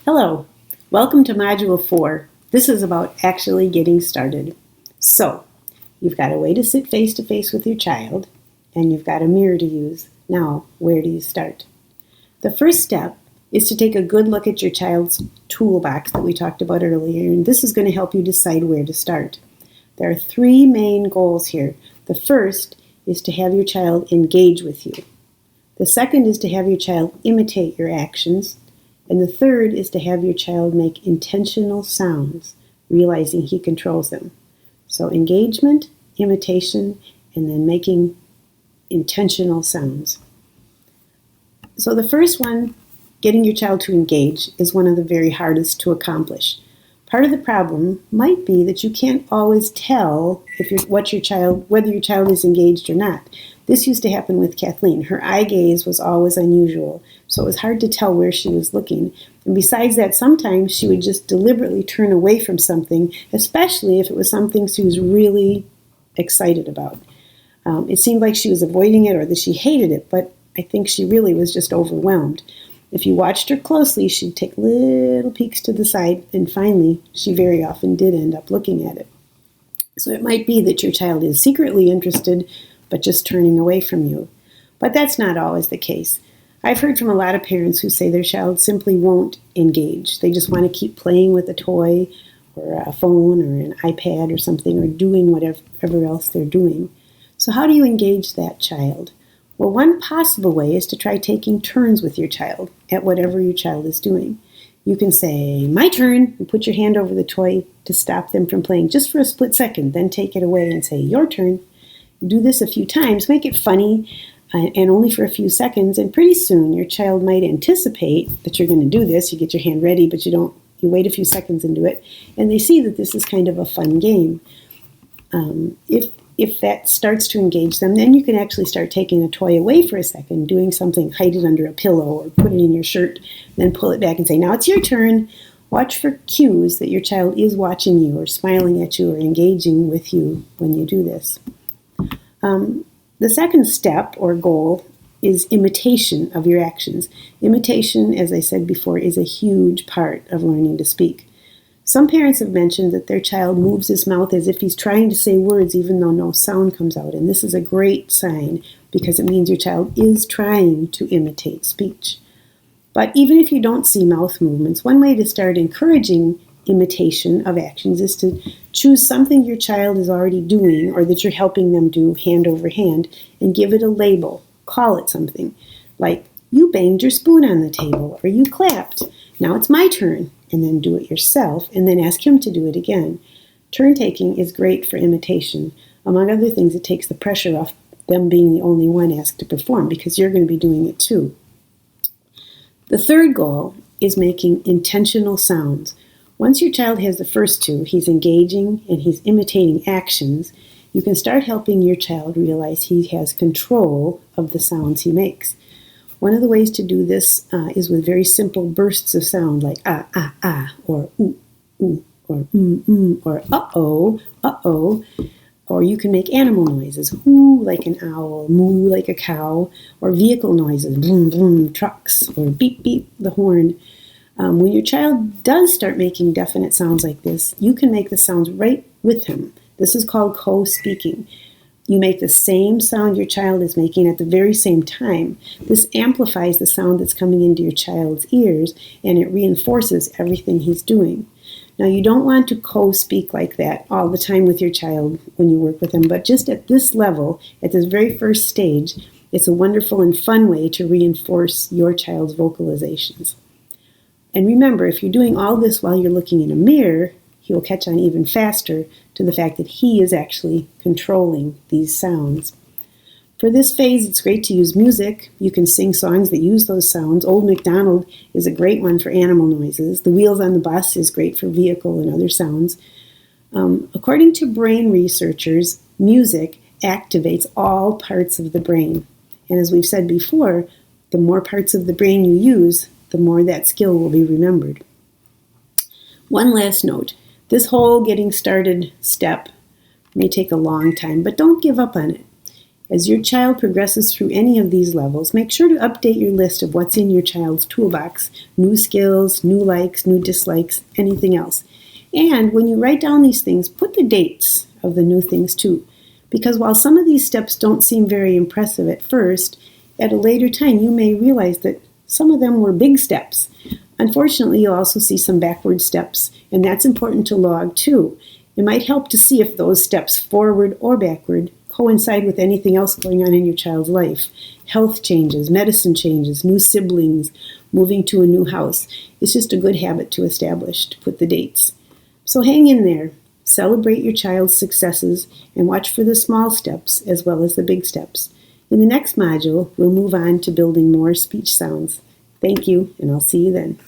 Hello, welcome to Module 4. This is about actually getting started. So, you've got a way to sit face to face with your child, and you've got a mirror to use. Now, where do you start? The first step is to take a good look at your child's toolbox that we talked about earlier, and this is going to help you decide where to start. There are three main goals here. The first is to have your child engage with you. The second is to have your child imitate your actions. And the third is to have your child make intentional sounds, realizing he controls them. So engagement, imitation, and then making intentional sounds. So the first one, getting your child to engage, is one of the very hardest to accomplish. Part of the problem might be that you can't always tell whether your child is engaged or not. This used to happen with Kathleen. Her eye gaze was always unusual, so it was hard to tell where she was looking. And besides that, sometimes she would just deliberately turn away from something, especially if it was something she was really excited about. It seemed like she was avoiding it or that she hated it, but I think she really was just overwhelmed. If you watched her closely, she'd take little peeks to the side, and finally, she very often did end up looking at it. So it might be that your child is secretly interested, but just turning away from you. But that's not always the case. I've heard from a lot of parents who say their child simply won't engage. They just want to keep playing with a toy or a phone or an iPad or something, or doing whatever else they're doing. So how do you engage that child? Well, one possible way is to try taking turns with your child at whatever your child is doing. You can say, "My turn," and put your hand over the toy to stop them from playing just for a split second, then take it away and say, "Your turn." You do this a few times, make it funny, and only for a few seconds, and pretty soon your child might anticipate that you're going to do this. You get your hand ready, but you wait a few seconds and do it, and they see that this is kind of a fun game. If that starts to engage them, then you can actually start taking a toy away for a second, doing something, hide it under a pillow or put it in your shirt, then pull it back and say, "Now it's your turn." Watch for cues that your child is watching you or smiling at you or engaging with you when you do this. The second step or goal is imitation of your actions. Imitation, as I said before, is a huge part of learning to speak. Some parents have mentioned that their child moves his mouth as if he's trying to say words even though no sound comes out. And this is a great sign because it means your child is trying to imitate speech. But even if you don't see mouth movements, one way to start encouraging imitation of actions is to choose something your child is already doing or that you're helping them do hand over hand and give it a label. Call it something like, "You banged your spoon on the table," or "You clapped. Now it's my turn." And then do it yourself, and then ask him to do it again. Turn taking is great for imitation. Among other things, it takes the pressure off them being the only one asked to perform because you're going to be doing it too. The third goal is making intentional sounds. Once your child has the first two, he's engaging and he's imitating actions, you can start helping your child realize he has control of the sounds he makes. One of the ways to do this is with very simple bursts of sound like ah, ah, ah, or ooh, ooh, or or uh-oh, uh-oh. Or you can make animal noises, whoo like an owl, moo like a cow, or vehicle noises, boom, boom, trucks, or beep, beep, the horn. When your child does start making definite sounds like this, you can make the sounds right with him. This is called co-speaking. You make the same sound your child is making at the very same time. This amplifies the sound that's coming into your child's ears, and it reinforces everything he's doing. Now, you don't want to co-speak like that all the time with your child when you work with them, but just at this level, at this very first stage, it's a wonderful and fun way to reinforce your child's vocalizations. And remember, if you're doing all this while you're looking in a mirror, he will catch on even faster to the fact that he is actually controlling these sounds. For this phase, it's great to use music. You can sing songs that use those sounds. Old MacDonald is a great one for animal noises. The Wheels on the Bus is great for vehicle and other sounds. According to brain researchers, music activates all parts of the brain. And as we've said before, the more parts of the brain you use, the more that skill will be remembered. One last note. This whole getting started step may take a long time, but don't give up on it. As your child progresses through any of these levels, make sure to update your list of what's in your child's toolbox: new skills, new likes, new dislikes, anything else. And when you write down these things, put the dates of the new things too. Because while some of these steps don't seem very impressive at first, at a later time you may realize that some of them were big steps. Unfortunately, you'll also see some backward steps, and that's important to log too. It might help to see if those steps, forward or backward, coincide with anything else going on in your child's life. Health changes, medicine changes, new siblings, moving to a new house. It's just a good habit to establish, to put the dates. So hang in there. Celebrate your child's successes and watch for the small steps as well as the big steps. In the next module, we'll move on to building more speech sounds. Thank you, and I'll see you then.